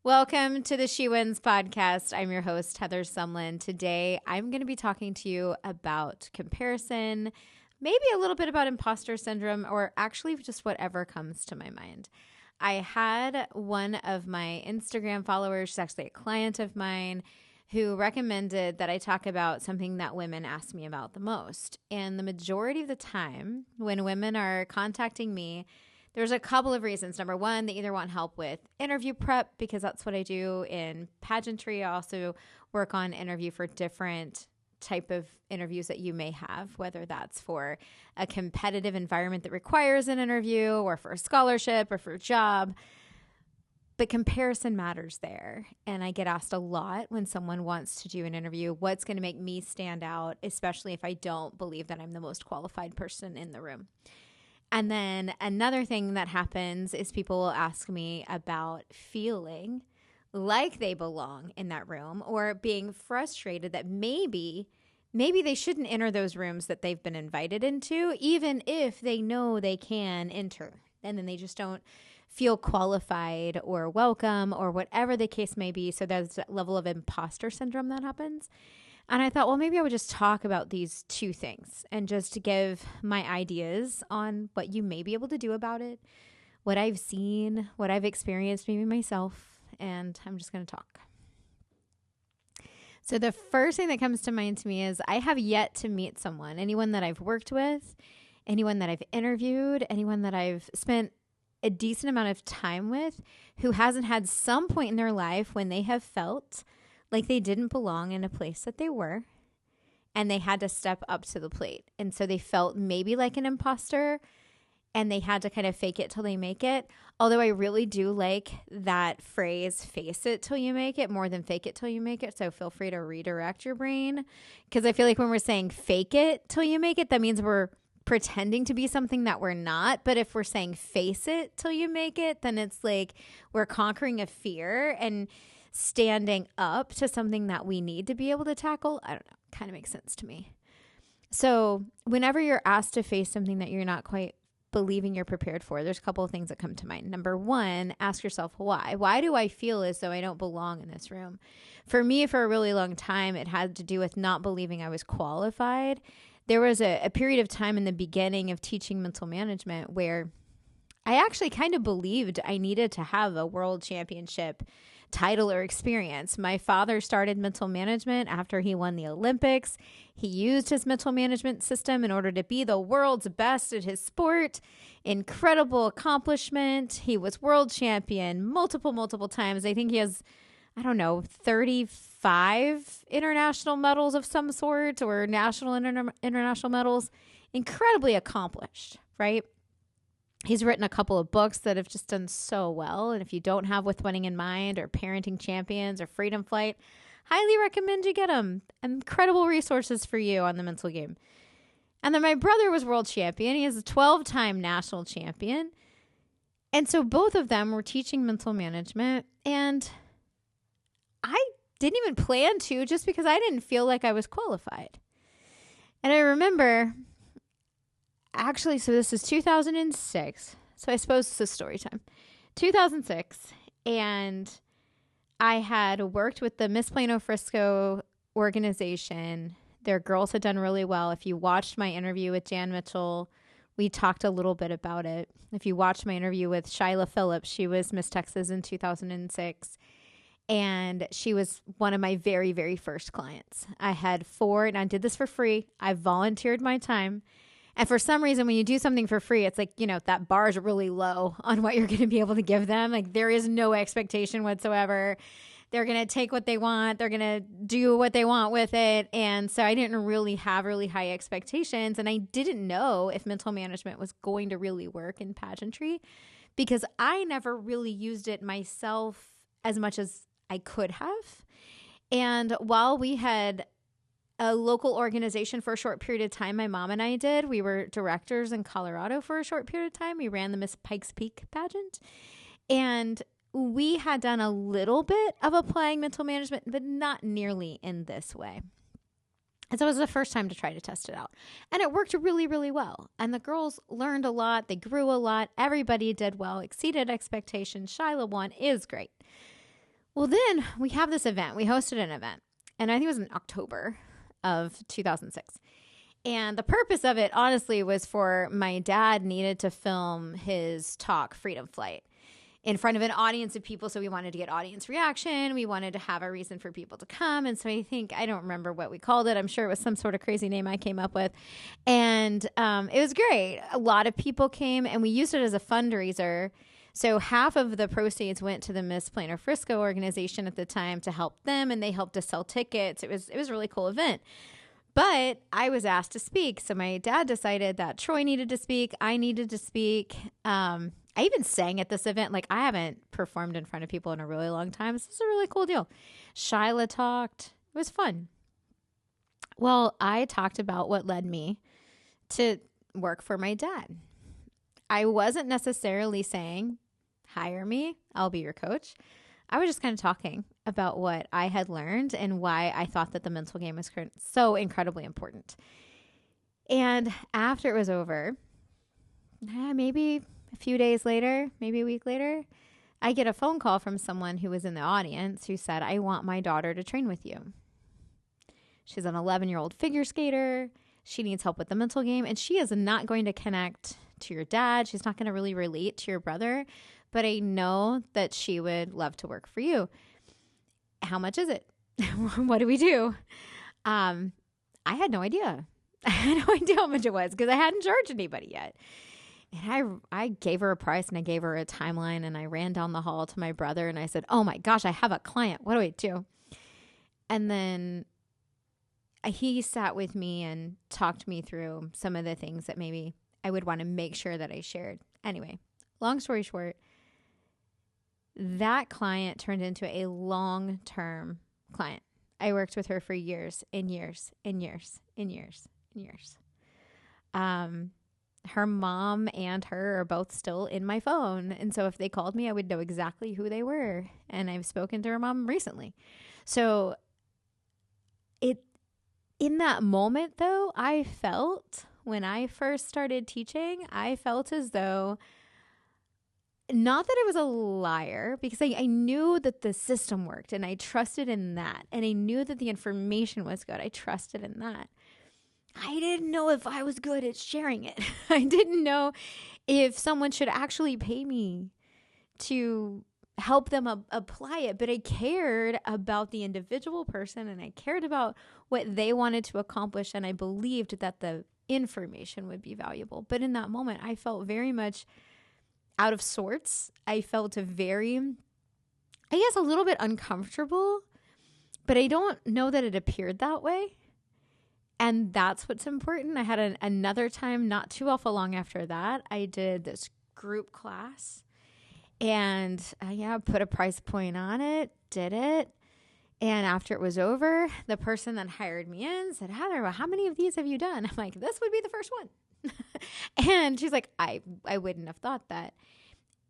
Welcome to the She Wins podcast. I'm your host, Heather Sumlin. Today, I'm going to be talking to you about comparison, maybe a little bit about imposter syndrome, or actually just whatever comes to my mind. I had one of my Instagram followers, she's actually a client of mine, who recommended that I talk about something that women ask me about the most. And the majority of the time, when women are contacting me, there's a couple of reasons. Number one, they either want help with interview prep because that's what I do in pageantry. I also work on interview for different type of interviews that you may have, whether that's for a competitive environment that requires an interview or for a scholarship or for a job. But comparison matters there. And I get asked a lot when someone wants to do an interview, what's going to make me stand out, especially if I don't believe that I'm the most qualified person in the room. And then another thing that happens is people will ask me about feeling like they belong in that room or being frustrated that maybe they shouldn't enter those rooms that they've been invited into, even if they know they can enter. And then they just don't feel qualified or welcome or whatever the case may be. So there's that level of imposter syndrome that happens. And I thought, well, maybe I would just talk about these two things and just give my ideas on what you may be able to do about it, what I've seen, what I've experienced, maybe myself, and I'm just going to talk. So the first thing that comes to mind to me is I have yet to meet someone, anyone that I've worked with, anyone that I've interviewed, anyone that I've spent a decent amount of time with who hasn't had some point in their life when they have felt like they didn't belong in a place that they were, and they had to step up to the plate. And so they felt maybe like an imposter, and they had to kind of fake it till they make it. Although I really do like that phrase, face it till you make it, more than fake it till you make it. So feel free to redirect your brain, because I feel like when we're saying fake it till you make it, that means we're pretending to be something that we're not. But if we're saying face it till you make it, then it's like we're conquering a fear and standing up to something that we need to be able to tackle. I don't know. Kind of makes sense to me. So whenever you're asked to face something that you're not quite believing you're prepared for, there's a couple of things that come to mind. Number one, ask yourself why. Why do I feel as though I don't belong in this room? For me, for a really long time, it had to do with not believing I was qualified. There was a period of time in the beginning of teaching mental management where I actually kind of believed I needed to have a world championship title or experience. My father started mental management after he won the Olympics. He used his mental management system in order to be the world's best at his sport. Incredible accomplishment. He was world champion multiple times. I think he has, 35 international medals of some sort or national international medals. Incredibly accomplished, right? He's written a couple of books that have just done so well. And if you don't have With Winning in Mind or Parenting Champions or Freedom Flight, highly recommend you get them. Incredible resources for you on the mental game. And then my brother was world champion. He is a 12-time national champion. And so both of them were teaching mental management. And I didn't even plan to, just because I didn't feel like I was qualified. And I remember, actually, so this is 2006. So I suppose this is story time. 2006. And I had worked with the Miss Plano Frisco organization. Their girls had done really well. If you watched my interview with Jan Mitchell, we talked a little bit about it. If you watched my interview with Shyla Phillips, she was Miss Texas in 2006. And she was one of my very, very first clients. I had 4, and I did this for free. I volunteered my time. And for some reason, when you do something for free, it's like, that bar is really low on what you're going to be able to give them. Like, there is no expectation whatsoever. They're going to take what they want. They're going to do what they want with it. And so I didn't really have really high expectations. And I didn't know if mental management was going to really work in pageantry because I never really used it myself as much as I could have. And while we had a local organization for a short period of time, my mom and I did, we were directors in Colorado for a short period of time. We ran the Miss Pikes Peak pageant. And we had done a little bit of applying mental management, but not nearly in this way. And so it was the first time to try to test it out. And it worked really, really well. And the girls learned a lot. They grew a lot. Everybody did well, exceeded expectations. Shyla won. It was great. Well, then we have this event. We hosted an event, and I think it was in October of 2006. And the purpose of it, honestly, was for my dad needed to film his talk, Freedom Flight, in front of an audience of people. So we wanted to get audience reaction. We wanted to have a reason for people to come. And so I don't remember what we called it. I'm sure it was some sort of crazy name I came up with. And it was great. A lot of people came, and we used it as a fundraiser. So half of the proceeds went to the Miss Plano Frisco organization at the time to help them, and they helped us sell tickets. It was a really cool event. But I was asked to speak. So my dad decided that Troy needed to speak. I needed to speak. I even sang at this event. Like, I haven't performed in front of people in a really long time. This is a really cool deal. Shyla talked. It was fun. Well, I talked about what led me to work for my dad. I wasn't necessarily saying, hire me, I'll be your coach. I was just kind of talking about what I had learned and why I thought that the mental game was so incredibly important. And after it was over, maybe a few days later, maybe a week later, I get a phone call from someone who was in the audience who said, I want my daughter to train with you. She's an 11-year-old figure skater. She needs help with the mental game, and she is not going to connect to your dad. She's not going to really relate to your brother, but I know that she would love to work for you. How much is it? What do we do? I had no idea. I had no idea how much it was because I hadn't charged anybody yet. And I gave her a price, and I gave her a timeline, and I ran down the hall to my brother and I said, oh my gosh, I have a client. What do I do? And then he sat with me and talked me through some of the things that maybe I would want to make sure that I shared. Anyway, long story short, that client turned into a long-term client. I worked with her for years and years and years and years and years. Her mom and her are both still in my phone. And so if they called me, I would know exactly who they were. And I've spoken to her mom recently. So in that moment, though, I felt when I first started teaching, I felt as though, not that I was a liar, because I knew that the system worked and I trusted in that. And I knew that the information was good. I trusted in that. I didn't know if I was good at sharing it. I didn't know if someone should actually pay me to help them apply it. But I cared about the individual person, and I cared about what they wanted to accomplish. And I believed that the information would be valuable. But in that moment, I felt very much out of sorts. I felt a little bit uncomfortable, but I don't know that it appeared that way. And that's what's important. I had another time not too awful long after that. I did this group class, and put a price point on it, did it. And after it was over, the person that hired me in said, Heather, well, how many of these have you done? I'm like, this would be the first one. And she's like, I wouldn't have thought that.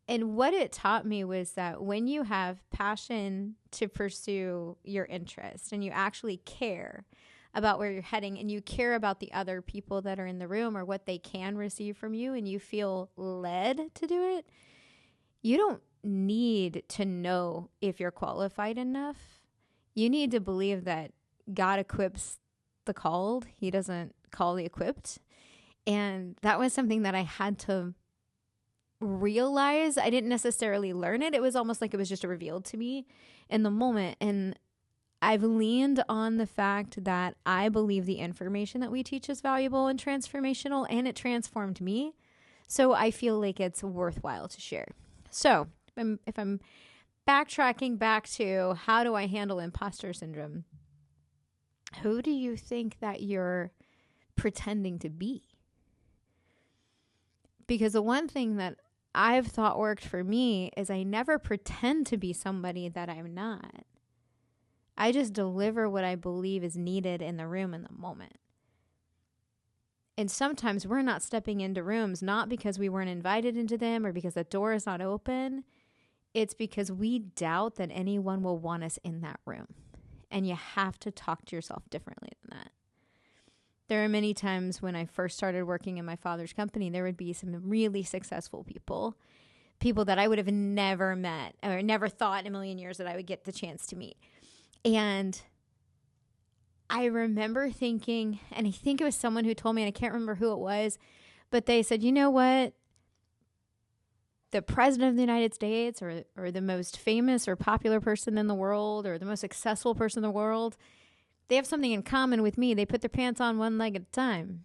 And what it taught me was that when you have passion to pursue your interest and you actually care about where you're heading and you care about the other people that are in the room or what they can receive from you, and you feel led to do it, you don't need to know if you're qualified enough. You need to believe that God equips the called. He doesn't call the equipped. And that was something that I had to realize. I didn't necessarily learn it. It was almost like it was just revealed to me in the moment. And I've leaned on the fact that I believe the information that we teach is valuable and transformational, and it transformed me. So I feel like it's worthwhile to share. So if I'm backtracking back to how do I handle imposter syndrome, who do you think that you're pretending to be? Because the one thing that I've thought worked for me is I never pretend to be somebody that I'm not. I just deliver what I believe is needed in the room in the moment. And sometimes we're not stepping into rooms not because we weren't invited into them or because the door is not open. It's because we doubt that anyone will want us in that room. And you have to talk to yourself differently than that. There are many times when I first started working in my father's company, there would be some really successful people people that I would have never met or never thought in a million years that I would get the chance to meet. And I remember thinking, and I think it was someone who told me, and I can't remember who it was, but they said, you know what? The president of the United States or the most famous or popular person in the world or the most successful person in the world, they have something in common with me. They put their pants on one leg at a time.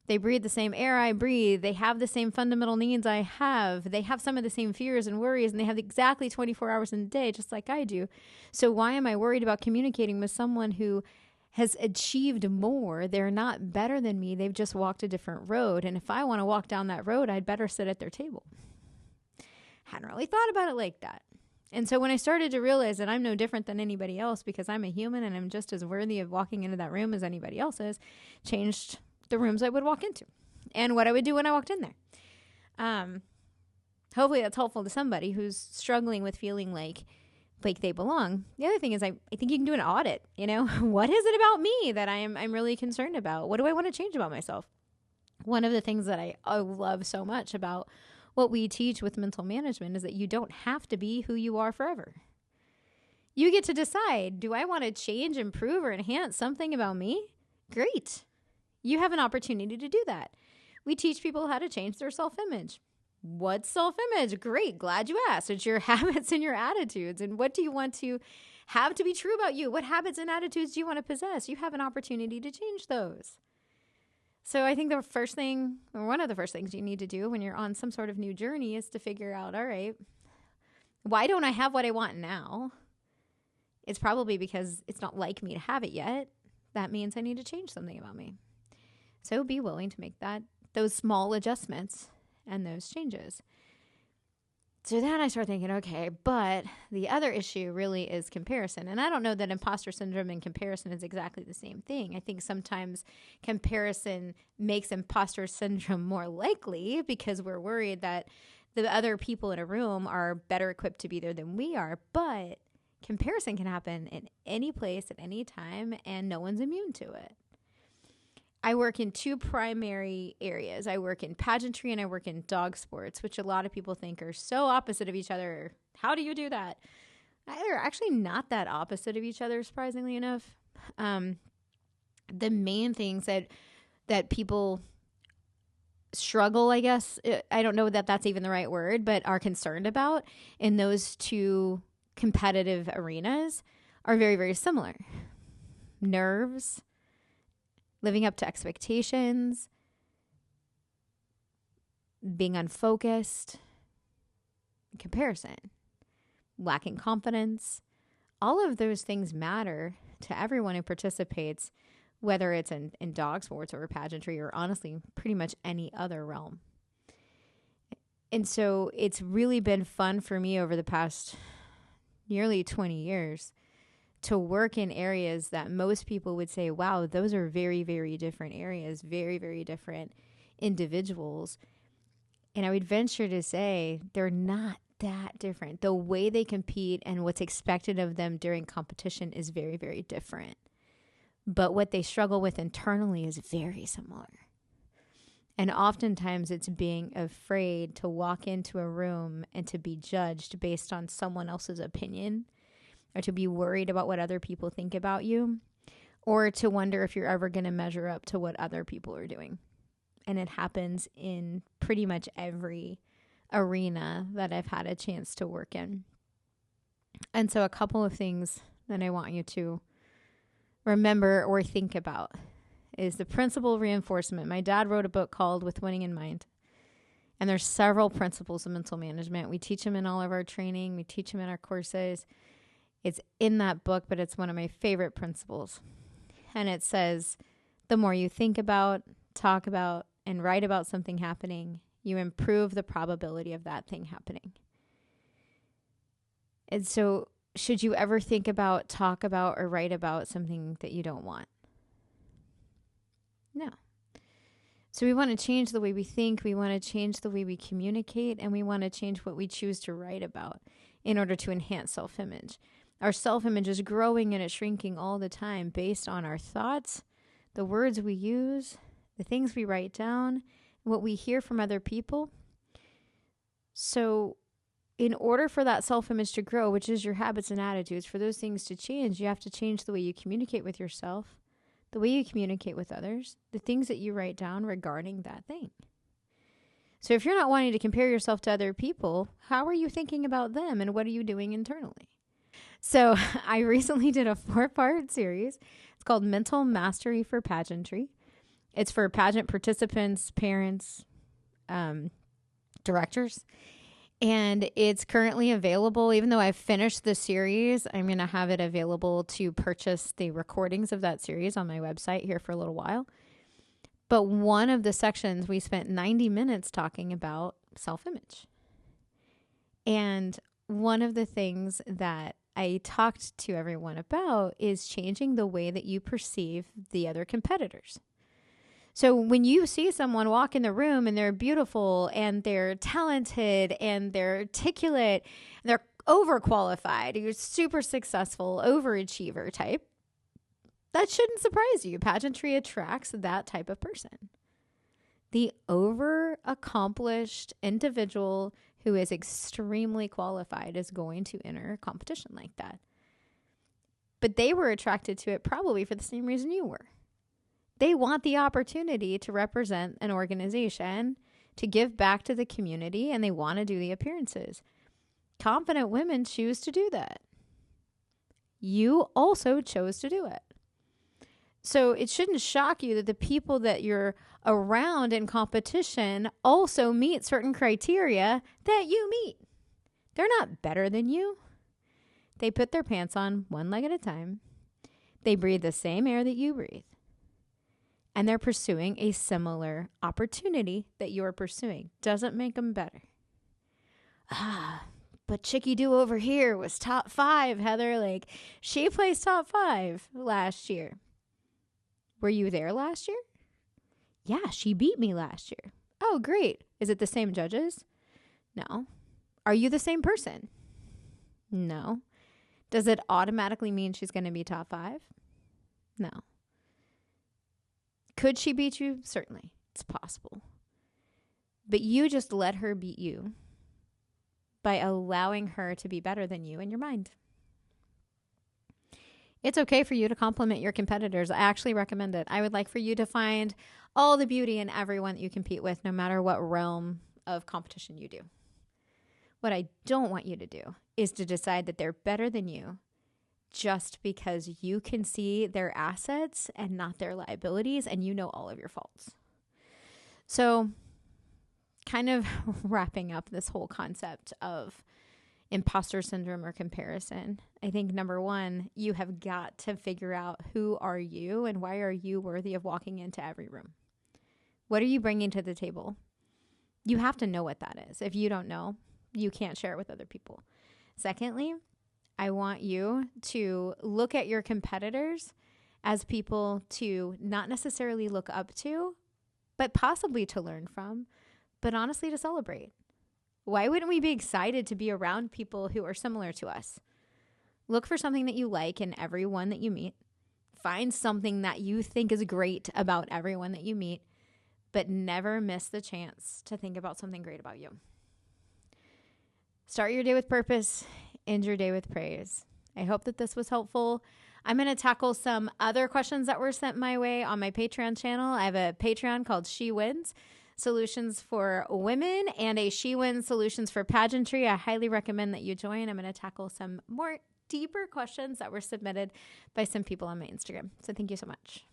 They breathe the same air I breathe. They have the same fundamental needs I have. They have some of the same fears and worries, and they have exactly 24 hours in a day, just like I do. So why am I worried about communicating with someone who has achieved more? They're not better than me. They've just walked a different road. And if I want to walk down that road, I'd better sit at their table. Hadn't really thought about it like that. And so when I started to realize that I'm no different than anybody else because I'm a human and I'm just as worthy of walking into that room as anybody else is, changed the rooms I would walk into and what I would do when I walked in there. Hopefully that's helpful to somebody who's struggling with feeling like they belong. The other thing is I think you can do an audit. What is it about me that I'm really concerned about? What do I want to change about myself? One of the things that I love so much about what we teach with mental management is that you don't have to be who you are forever. You get to decide, do I want to change, improve, or enhance something about me? Great. You have an opportunity to do that. We teach people how to change their self-image. What's self-image? Great. Glad you asked. It's your habits and your attitudes. And what do you want to have to be true about you? What habits and attitudes do you want to possess? You have an opportunity to change those. So I think the first thing, or one of the first things you need to do when you're on some sort of new journey is to figure out, all right, why don't I have what I want now? It's probably because it's not like me to have it yet. That means I need to change something about me. So be willing to make those small adjustments and those changes. So then I start thinking, okay, but the other issue really is comparison. And I don't know that imposter syndrome and comparison is exactly the same thing. I think sometimes comparison makes imposter syndrome more likely because we're worried that the other people in a room are better equipped to be there than we are. But comparison can happen in any place at any time, and no one's immune to it. I work in two primary areas. I work in pageantry and I work in dog sports, which a lot of people think are so opposite of each other. How do you do that? They're actually not that opposite of each other, surprisingly enough. The main things that people struggle, I guess, I don't know that that's even the right word, but are concerned about in those two competitive arenas are very, very similar. Nerves, living up to expectations, being unfocused, comparison, lacking confidence. All of those things matter to everyone who participates, whether it's in dog sports or pageantry or honestly pretty much any other realm. And so it's really been fun for me over the past nearly 20 years to work in areas that most people would say, wow, those are very, very different areas, very, very different individuals. And I would venture to say they're not that different. The way they compete and what's expected of them during competition is very, very different. But what they struggle with internally is very similar. And oftentimes it's being afraid to walk into a room and to be judged based on someone else's opinion, or to be worried about what other people think about you, or to wonder if you're ever going to measure up to what other people are doing. And it happens in pretty much every arena that I've had a chance to work in. And so a couple of things that I want you to remember or think about is the principle of reinforcement. My dad wrote a book called With Winning in Mind. And there's several principles of mental management. We teach them in all of our training. We teach them in our courses. It's in that book, but it's one of my favorite principles. And it says, the more you think about, talk about, and write about something happening, you improve the probability of that thing happening. And so, should you ever think about, talk about, or write about something that you don't want? No. So we want to change the way we think, we want to change the way we communicate, and we want to change what we choose to write about in order to enhance self-image. Our self-image is growing and it's shrinking all the time based on our thoughts, the words we use, the things we write down, what we hear from other people. So in order for that self-image to grow, which is your habits and attitudes, for those things to change, you have to change the way you communicate with yourself, the way you communicate with others, the things that you write down regarding that thing. So if you're not wanting to compare yourself to other people, how are you thinking about them and what are you doing internally? So I recently did a 4-part series. It's called Mental Mastery for Pageantry. It's for pageant participants, parents, directors. And it's currently available. Even though I've finished the series, I'm going to have it available to purchase the recordings of that series on my website here for a little while. But one of the sections, we spent 90 minutes talking about self-image. And one of the things that I talked to everyone about is changing the way that you perceive the other competitors. So when you see someone walk in the room and they're beautiful and they're talented and they're articulate, and they're overqualified, you're super successful, overachiever type, that shouldn't surprise you. Pageantry attracts that type of person. The over-accomplished individual who is extremely qualified is going to enter a competition like that. But they were attracted to it probably for the same reason you were. They want the opportunity to represent an organization, to give back to the community, and they want to do the appearances. Confident women choose to do that. You also chose to do it. So it shouldn't shock you that the people that you're around in competition also meet certain criteria that you meet. They're not better than you. They put their pants on one leg at a time. They breathe the same air that you breathe. And they're pursuing a similar opportunity that you're pursuing. Doesn't make them better. But Chicky Doo over here was top 5, Heather. Like, she placed top 5 last year. Were you there last year? Yeah, she beat me last year. Oh, great. Is it the same judges? No. Are you the same person? No. Does it automatically mean she's going to be top 5? No. Could she beat you? Certainly. It's possible. But you just let her beat you by allowing her to be better than you in your mind. It's okay for you to compliment your competitors. I actually recommend it. I would like for you to find all the beauty in everyone that you compete with, no matter what realm of competition you do. What I don't want you to do is to decide that they're better than you just because you can see their assets and not their liabilities, and you know all of your faults. So kind of wrapping up this whole concept of imposter syndrome or comparison, I think number 1, you have got to figure out who are you and why are you worthy of walking into every room? What are you bringing to the table? You have to know what that is. If you don't know, you can't share it with other people. Secondly, I want you to look at your competitors as people to not necessarily look up to, but possibly to learn from, but honestly to celebrate. Why wouldn't we be excited to be around people who are similar to us? Look for something that you like in everyone that you meet. Find something that you think is great about everyone that you meet, but never miss the chance to think about something great about you. Start your day with purpose. End your day with praise. I hope that this was helpful. I'm going to tackle some other questions that were sent my way on my Patreon channel. I have a Patreon called She Wins Solutions for Women and a She Wins Solutions for Pageantry. I highly recommend that you join. I'm going to tackle some more deeper questions that were submitted by some people on my Instagram. So thank you so much.